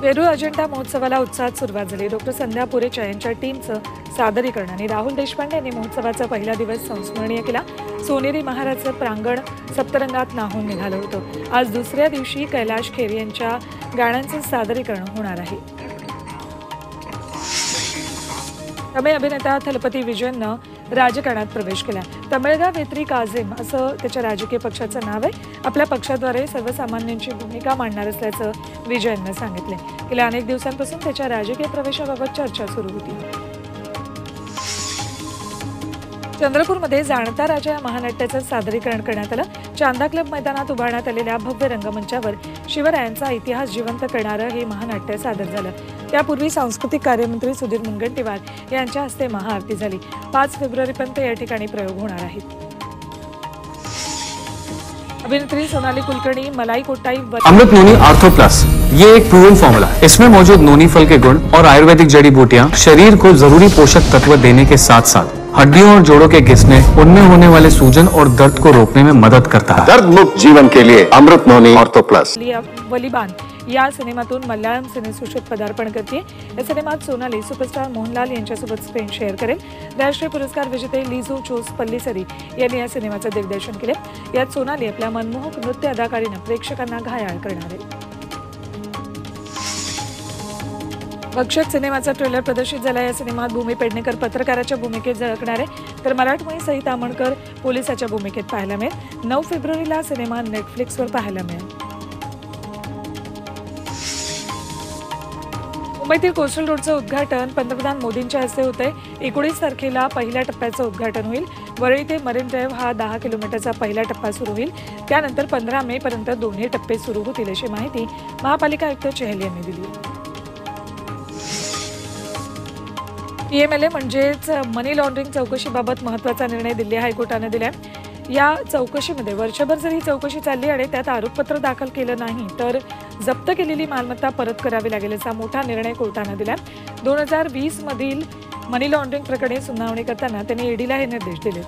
वेरूळ अजंठा महोत्सवाला उत्साहात सुरुवात झाली। डॉक्टर संध्या पुरेच्या यांच्या टीमचं सादरीकरण आणि राहुल देशपांडे यांनी महोत्सवाचा पहिला दिवस संस्मरणीय केला। सोनेरी महाराजचं प्रांगण सप्तरंगात न्हाऊन निघालं होतं। आज दुसऱ्या दिवशी कैलाश खेर यांच्या गाण्यांचं सादरीकरण होणार आहे। तमिळ अभिनेता थलपती विजयनं राजकारणात प्रवेश केला। तमिळगा वेत्री काझिम असं त्याच्या राजकीय पक्षाचं नाव आहे। आपल्या पक्षाद्वारे सर्वसामान्यांची भूमिका मांडणार असल्याचं विजयनं सांगितले। गेल्या अनेक दिवसांपासून त्याच्या राजकीय प्रवेशाबाबत चर्चा सुरू होती। चंद्रपूरमध्ये जाणता राजा या महानाट्याचं सादरीकरण करण्यात आलं। चांदा क्लब मैदानात उभारण्यात आलेल्या भव्य रंगमंचावर शिवरायांचा इतिहास जिवंत करणारं हे महानाट्य सादर झालं। त्यापूर्वी सांस्कृतिक कार्यमंत्री सुधीर मुनगंटीवार यांच्या हस्ते महाआरती झाली। 5 फेब्रुवारीपर्यंत या ठिकाणी प्रयोग होणार आहेत। अभिनेत्री सोनाली कुलकर्णी मलाई कोटाई अमृत नोनी आर्थो प्लस ये एक प्रूवन फॉर्मूला है। इसमें मौजूद नोनी फल के गुण और आयुर्वेदिक जड़ी बूटियां शरीर को जरूरी पोषक तत्व देने के साथ साथ हड्डियों और जोड़ों के घिसने, उनमें होने वाले सूजन और दर्द को रोकने में मदद करता है। दर्द मुक्त जीवन के लिए अमृत नोनी आर्थो प्लस। वलीबान या सिनेमातून मल्याळम सिनेसृष्टीत पदार्पण करते। या सिनेमात सोनाली सुपरस्टार मोहनलाल यांच्यासोबत स्क्रीन शेअर करेल। राष्ट्रीय पुरस्कार विजेते लिझो चोस पल्लीसरी यांनी या सिनेमाचं दिग्दर्शन केले। यात सोनाली आपल्या मनमोहक नृत्य अदाकारीनं प्रेक्षकांना घायाळ करणार आहे। भक्षक सिनेमाचा ट्रेलर प्रदर्शित झाला। या सिनेमात भूमी पेडणेकर पत्रकाराच्या भूमिकेत झळकणार आहे, तर मराठमोळी सईता आमणकर पोलिसाच्या भूमिकेत पाहायला मिळेल। 9 फेब्रुवारीला सिनेमा नेटफ्लिक्सवर पाहायला मिळेल। मुंबईतील कोस्टल रोडचं उद्घाटन पंतप्रधान मोदींच्या हस्ते होते। 19 तारखेला पहिल्या टप्प्याचं उद्घाटन होईल। वरळी ते मरीन ड्राईव्ह हा 10 किलोमीटरचा पहिला टप्पा सुरू होईल। त्यानंतर 15 मे पर्यंत दोन्ही टप्पे सुरू होतील, अशी माहिती महापालिका आयुक्त चहल यांनी दिली। PMLA म्हणजेच मनी लॉन्ड्रिंग चौकशीबाबत महत्त्वाचा निर्णय दिल्ली हायकोर्टाने दिलाय। या चौकशीमध्ये वर्षभर जर ही चौकशी चालली आणि त्यात आरोपपत्र दाखल केलं नाही तर जप्त केलेली मालमत्ता परत करावी लागेल, असा मोठा निर्णय कोर्टाने दिलाय। 2020 मधील मनी लॉन्ड्रिंग प्रकरणी सुनावणी करताना त्यांनी ईडीला हे निर्देश दिले।